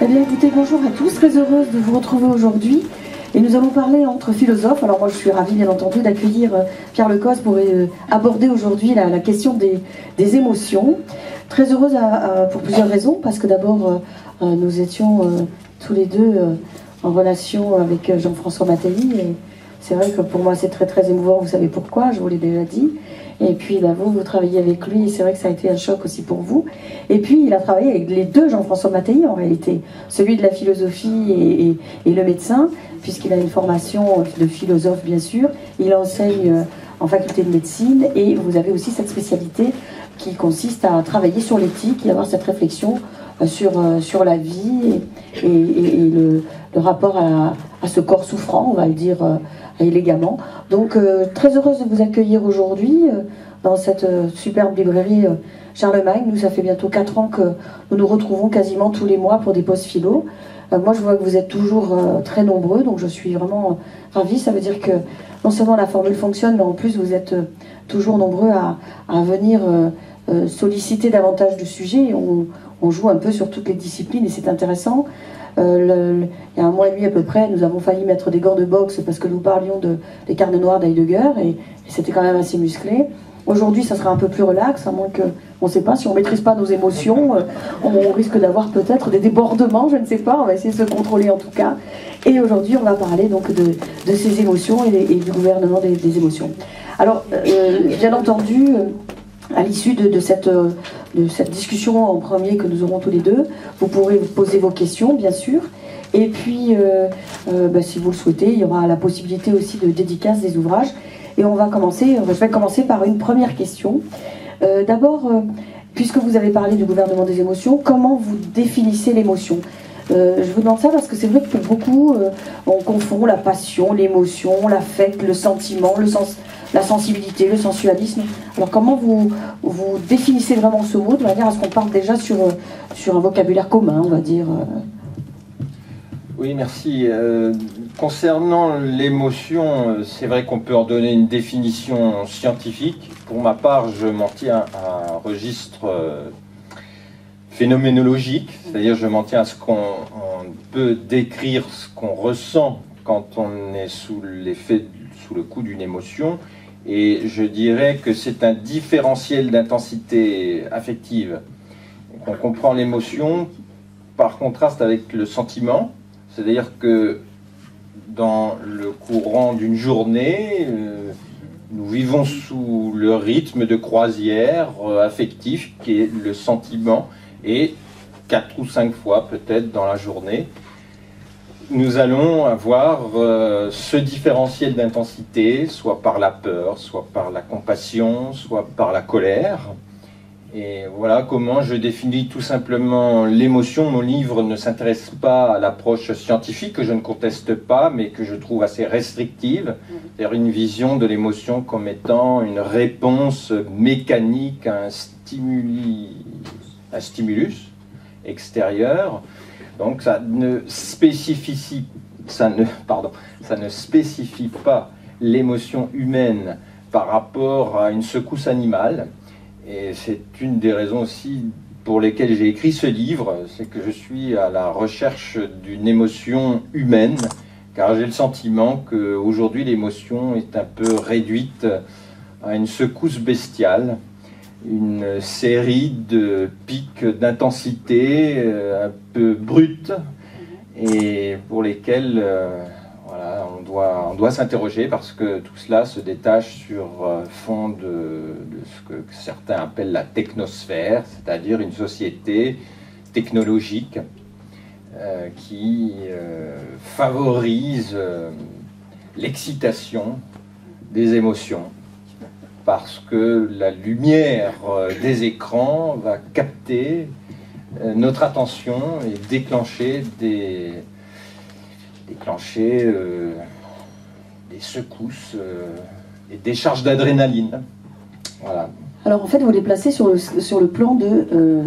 Eh bien écoutez, bonjour à tous, très heureuse de vous retrouver aujourd'hui. Et nous allons parler entre philosophes. Alors moi je suis ravie bien entendu d'accueillir Pierre Lecoz pour aborder aujourd'hui la question des émotions. Très heureuse pour plusieurs raisons, parce que d'abord nous étions tous les deux en relation avec Jean-François Mattei. Et c'est vrai que pour moi c'est très très émouvant, vous savez pourquoi, je vous l'ai déjà dit. Et puis bah, vous travaillez avec lui, et c'est vrai que ça a été un choc aussi pour vous. Et puis il a travaillé avec les deux Jean-François Mattei en réalité, celui de la philosophie et le médecin, puisqu'il a une formation de philosophe bien sûr. Il enseigne en faculté de médecine, et vous avez aussi cette spécialité qui consiste à travailler sur l'éthique et avoir cette réflexion sur la vie et le rapport à ce corps souffrant, on va le dire élégamment. Donc très heureuse de vous accueillir aujourd'hui dans cette superbe librairie Charlemagne. Nous, ça fait bientôt 4 ans que nous nous retrouvons quasiment tous les mois pour des pauses philo. Moi je vois que vous êtes toujours très nombreux, donc je suis vraiment ravie. Ça veut dire que non seulement la formule fonctionne, mais en plus vous êtes toujours nombreux à venir solliciter davantage du sujet. On joue un peu sur toutes les disciplines et c'est intéressant. Il y a un mois et demi à peu près, nous avons failli mettre des gants de boxe parce que nous parlions des carnets noirs d'Heidegger et c'était quand même assez musclé. Aujourd'hui, ça sera un peu plus relax, à moins que, on ne sait pas, si on ne maîtrise pas nos émotions, on risque d'avoir peut-être des débordements, je ne sais pas, on va essayer de se contrôler en tout cas. Et aujourd'hui, on va parler donc de ces émotions et du gouvernement des émotions. Alors, bien entendu, à l'issue de cette discussion en premier que nous aurons tous les deux, vous pourrez vous poser vos questions, bien sûr. Et puis, si vous le souhaitez, il y aura la possibilité aussi de dédicace des ouvrages. Et je vais commencer par une première question. D'abord, puisque vous avez parlé du gouvernement des émotions, comment vous définissez l'émotion ? Je vous demande ça parce que c'est vrai que pour beaucoup, on confond la passion, l'émotion, l'affect, le sentiment, la sensibilité, le sensualisme. Alors comment vous définissez vraiment ce mot de manière à ce qu'on parte déjà sur un vocabulaire commun, on va dire Oui, merci. Concernant l'émotion, c'est vrai qu'on peut en donner une définition scientifique. Pour ma part, je m'en tiens à un registre phénoménologique, c'est-à-dire je m'en tiens à ce qu'on peut décrire, ce qu'on ressent quand on est sous le coup d'une émotion. Et je dirais que c'est un différentiel d'intensité affective. On comprend l'émotion par contraste avec le sentiment, c'est-à-dire que dans le courant d'une journée, nous vivons sous le rythme de croisière affectif qui est le sentiment, et 4 ou 5 fois peut-être dans la journée, nous allons avoir ce différentiel d'intensité, soit par la peur, soit par la compassion, soit par la colère. Et voilà comment je définis tout simplement l'émotion. Mon livre ne s'intéresse pas à l'approche scientifique, que je ne conteste pas, mais que je trouve assez restrictive, c'est-à-dire une vision de l'émotion comme étant une réponse mécanique à un stimulus extérieur. Donc ça ne spécifie pas l'émotion humaine par rapport à une secousse animale. Et c'est une des raisons aussi pour lesquelles j'ai écrit ce livre, c'est que je suis à la recherche d'une émotion humaine, car j'ai le sentiment qu'aujourd'hui l'émotion est un peu réduite à une secousse bestiale, une série de pics d'intensité un peu brutes et pour lesquels voilà, on doit s'interroger parce que tout cela se détache sur fond de ce que certains appellent la technosphère, c'est-à-dire une société technologique qui favorise l'excitation des émotions, parce que la lumière des écrans va capter notre attention et déclencher des secousses et des charges d'adrénaline. Voilà. Alors en fait, vous les placez sur le plan de,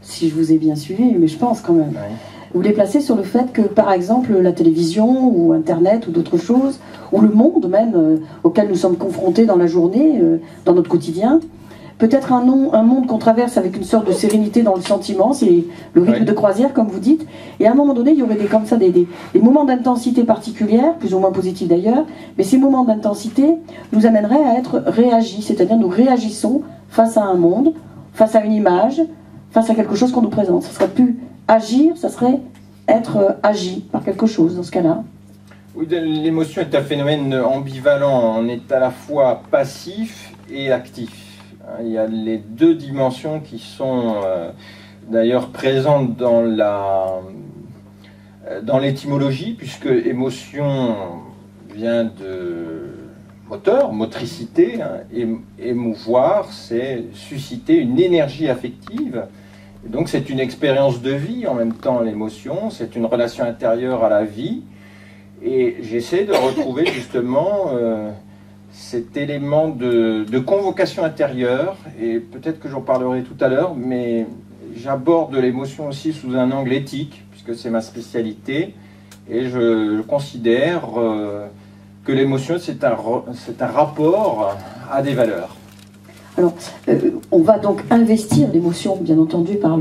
si je vous ai bien suivi, mais je pense quand même, Ouais. Vous les placez sur le fait que, par exemple, la télévision ou Internet ou d'autres choses, ou le monde même auquel nous sommes confrontés dans la journée, dans notre quotidien, peut-être un monde qu'on traverse avec une sorte de sérénité dans le sentiment, c'est le rythme de croisière comme vous dites, et à un moment donné il y aurait comme ça des moments d'intensité particulières, plus ou moins positifs d'ailleurs, mais ces moments d'intensité nous amèneraient à être réagis, c'est-à-dire nous réagissons face à un monde, face à une image, face à quelque chose qu'on nous présente. Ça serait plus agir, ça serait être agi par quelque chose dans ce cas-là. Oui, l'émotion est un phénomène ambivalent, on est à la fois passif et actif. Il y a les deux dimensions qui sont d'ailleurs présentes dans l'étymologie, puisque émotion vient de moteur, motricité, émouvoir, c'est susciter une énergie affective. Et donc c'est une expérience de vie en même temps, l'émotion, c'est une relation intérieure à la vie. Et j'essaie de retrouver justement cet élément de convocation intérieure, et peut-être que j'en parlerai tout à l'heure, mais j'aborde l'émotion aussi sous un angle éthique, puisque c'est ma spécialité, et je considère que l'émotion c'est un rapport à des valeurs. Alors, on va donc investir l'émotion, bien entendu, par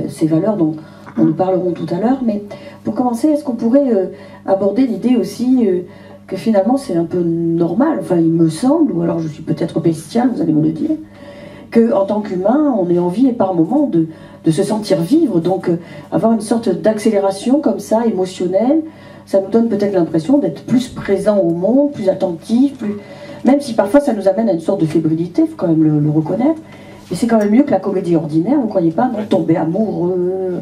ces valeurs dont nous parlerons tout à l'heure, mais pour commencer, est-ce qu'on pourrait aborder l'idée aussi que finalement c'est un peu normal, enfin il me semble, ou alors je suis peut-être bestial, vous allez me le dire, qu'en tant qu'humain, on ait envie et par moments de se sentir vivre, donc avoir une sorte d'accélération comme ça, émotionnelle, ça nous donne peut-être l'impression d'être plus présent au monde, plus attentif, même si parfois ça nous amène à une sorte de fébrilité, il faut quand même le reconnaître, mais c'est quand même mieux que la comédie ordinaire, vous ne croyez pas, non, tomber amoureux...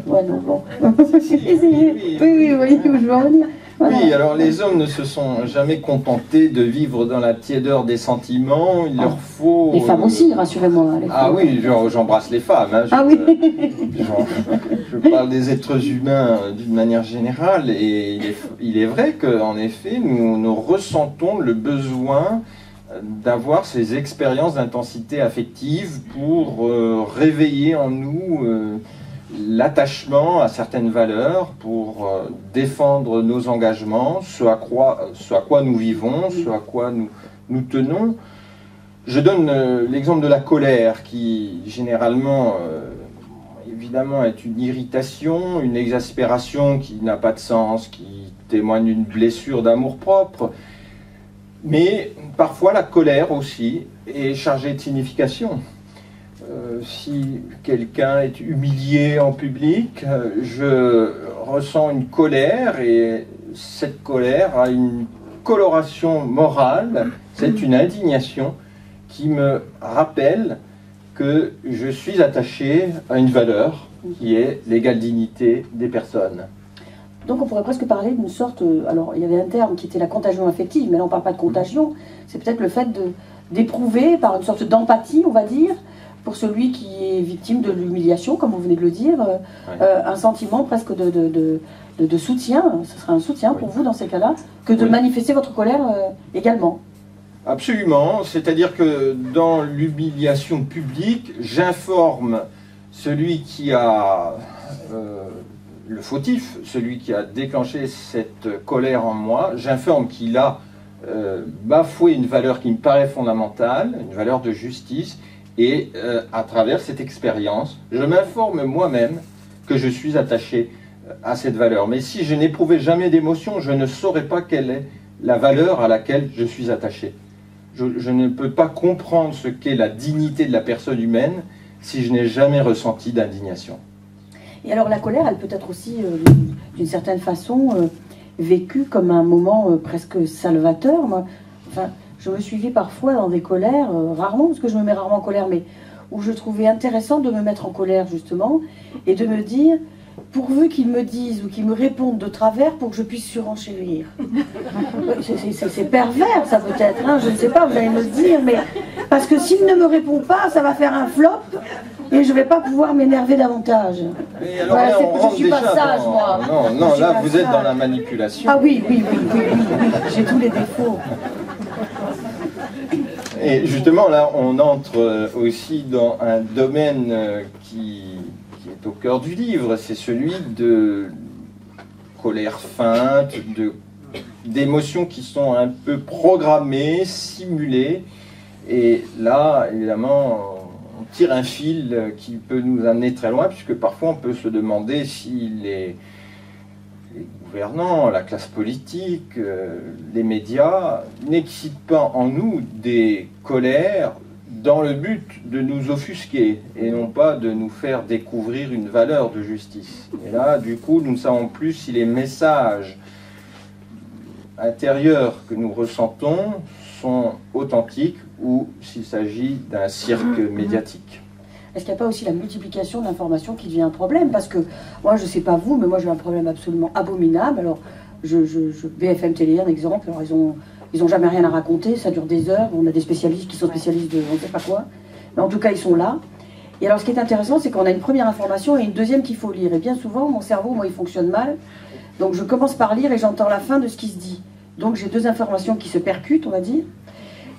Ouais, non, bon. oui, vous voyez où je veux en venir. Voilà. Oui, alors les hommes ne se sont jamais contentés de vivre dans la tiédeur des sentiments, il leur faut... Les femmes aussi, rassurez-moi. Ah oui, j'embrasse les femmes. Hein, oui. Je parle des êtres humains d'une manière générale, et il est vrai qu'en effet, nous ressentons le besoin d'avoir ces expériences d'intensité affective pour réveiller en nous l'attachement à certaines valeurs, pour défendre nos engagements, ce à quoi nous vivons, ce à quoi nous tenons. Je donne l'exemple de la colère qui généralement évidemment est une irritation, une exaspération qui n'a pas de sens, qui témoigne d'une blessure d'amour-propre. Mais parfois la colère aussi est chargée de signification. Si quelqu'un est humilié en public, je ressens une colère, et cette colère a une coloration morale, c'est une indignation qui me rappelle que je suis attaché à une valeur qui est l'égale dignité des personnes. Donc on pourrait presque parler d'une sorte... alors il y avait un terme qui était la contagion affective, mais là on ne parle pas de contagion, c'est peut-être le fait d'éprouver par une sorte d'empathie, on va dire, pour celui qui est victime de l'humiliation, comme vous venez de le dire, un sentiment presque de soutien. Ce serait un soutien pour vous dans ces cas-là, que de manifester votre colère également. Absolument, c'est-à-dire que dans l'humiliation publique, j'informe celui qui a le fautif, celui qui a déclenché cette colère en moi, j'informe qu'il a bafoué une valeur qui me paraît fondamentale, une valeur de justice, et à travers cette expérience, je m'informe moi-même que je suis attaché à cette valeur. Mais si je n'éprouvais jamais d'émotion, je ne saurais pas quelle est la valeur à laquelle je suis attaché. Je ne peux pas comprendre ce qu'est la dignité de la personne humaine si je n'ai jamais ressenti d'indignation. Et alors la colère, elle peut être aussi, d'une certaine façon, vécue comme un moment presque salvateur. Moi, enfin, je me suivais parfois dans des colères, rarement, parce que je me mets rarement en colère, mais où je trouvais intéressant de me mettre en colère, justement, et de me dire, pourvu qu'ils me disent ou qu'ils me répondent de travers pour que je puisse surenchérir. C'est pervers, ça peut-être, hein, je ne sais pas, vous allez me le dire, mais parce que s'il ne me répond pas, ça va faire un flop, et je ne vais pas pouvoir m'énerver davantage. Mais alors voilà, là, je ne suis pas sage, moi. Non, là, vous êtes dans la manipulation. Ah oui, j'ai tous les défauts. Et justement, là, on entre aussi dans un domaine qui est au cœur du livre, c'est celui de colère feinte, d'émotions qui sont un peu programmées, simulées, Et là, évidemment, on tire un fil qui peut nous amener très loin, puisque parfois on peut se demander si les gouvernants, la classe politique, les médias n'excitent pas en nous des colères dans le but de nous offusquer et non pas de nous faire découvrir une valeur de justice. Et là, du coup, nous ne savons plus si les messages intérieurs que nous ressentons sont authentiques ou s'il s'agit d'un cirque médiatique. Est-ce qu'il n'y a pas aussi la multiplication de l'information qui devient un problème? Parce que moi, je ne sais pas vous, mais moi j'ai un problème absolument abominable. Alors, BFM Télé, un exemple, alors ils ont jamais rien à raconter, ça dure des heures, on a des spécialistes qui sont spécialistes de on ne sait pas quoi, mais en tout cas ils sont là. Et alors ce qui est intéressant, c'est qu'on a une première information et une deuxième qu'il faut lire. Et bien souvent, mon cerveau, moi, il fonctionne mal, donc je commence par lire et j'entends la fin de ce qui se dit. Donc j'ai deux informations qui se percutent, on va dire.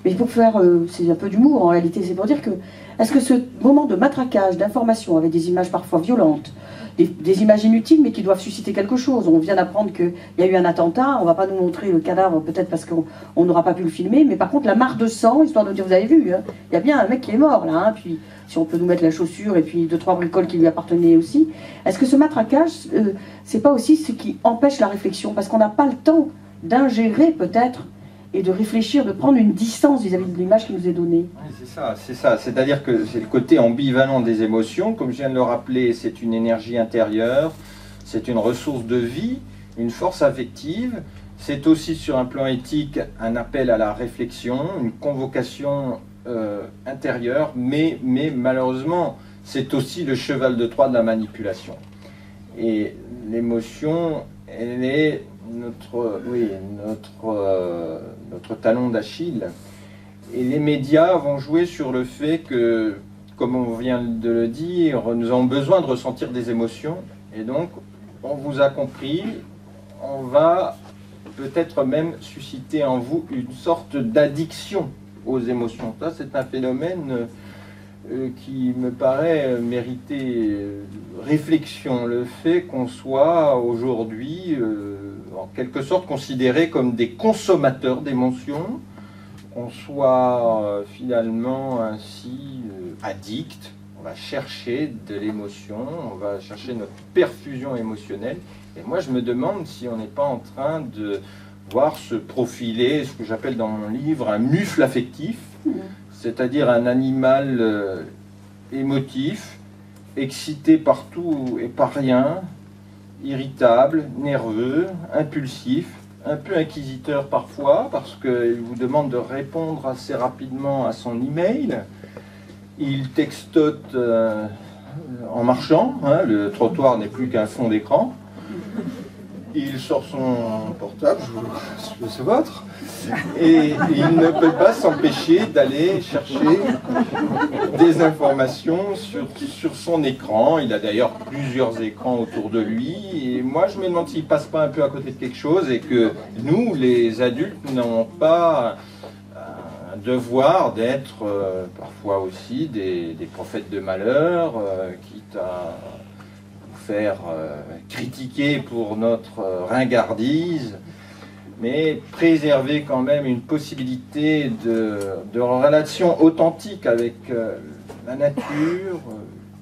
Mais pour faire, c'est un peu d'humour en réalité, c'est pour dire que, est-ce que ce moment de matraquage, d'information, avec des images parfois violentes, des images inutiles mais qui doivent susciter quelque chose. On vient d'apprendre qu'il y a eu un attentat, on ne va pas nous montrer le cadavre peut-être parce qu'on n'aura pas pu le filmer, mais par contre la mare de sang, histoire de dire vous avez vu, hein, il y a bien un mec qui est mort là, hein, puis si on peut nous mettre la chaussure et puis 2-3 bricoles qui lui appartenaient aussi. Est-ce que ce matraquage, c'est pas aussi ce qui empêche la réflexion? Parce qu'on n'a pas le temps d'ingérer peut-être et de réfléchir, de prendre une distance vis-à-vis de l'image qui nous est donnée. Oui, c'est ça. C'est-à-dire que c'est le côté ambivalent des émotions. Comme je viens de le rappeler, c'est une énergie intérieure, c'est une ressource de vie, une force affective. C'est aussi, sur un plan éthique, un appel à la réflexion, une convocation intérieure, mais malheureusement, c'est aussi le cheval de Troie de la manipulation. Et l'émotion, elle est notre talon d'Achille. Et les médias vont jouer sur le fait que, comme on vient de le dire, nous avons besoin de ressentir des émotions. Et donc, on vous a compris, on va peut-être même susciter en vous une sorte d'addiction aux émotions. Ça, c'est un phénomène qui me paraît mériter réflexion. Le fait qu'on soit aujourd'hui, en quelque sorte, considéré comme des consommateurs d'émotions, qu'on soit finalement ainsi addict, on va chercher de l'émotion, on va chercher notre perfusion émotionnelle. Et moi, je me demande si on n'est pas en train de voir se profiler ce que j'appelle dans mon livre un mufle affectif, c'est-à-dire un animal émotif, excité par tout et par rien, irritable, nerveux, impulsif, un peu inquisiteur parfois, parce qu'il vous demande de répondre assez rapidement à son email. Il textote en marchant, hein, le trottoir n'est plus qu'un fond d'écran. Il sort son portable, c'est vôtre, et il ne peut pas s'empêcher d'aller chercher des informations sur son écran. Il a d'ailleurs plusieurs écrans autour de lui, et moi je me demande s'il ne passe pas un peu à côté de quelque chose, et que nous, les adultes, nous n'avons pas un devoir d'être parfois aussi des prophètes de malheur, quitte à faire critiquer pour notre ringardise, mais préserver quand même une possibilité de relation authentique avec la nature,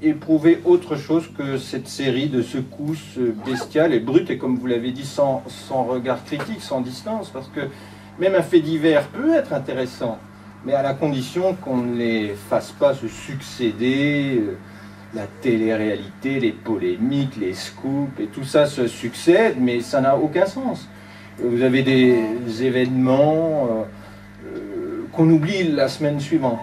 éprouver autre chose que cette série de secousses bestiales et brutes, et comme vous l'avez dit, sans regard critique, sans distance, parce que même un fait divers peut être intéressant, mais à la condition qu'on ne les fasse pas se succéder. La télé-réalité, les polémiques, les scoops, et tout ça se succède, mais ça n'a aucun sens. Vous avez des événements qu'on oublie la semaine suivante.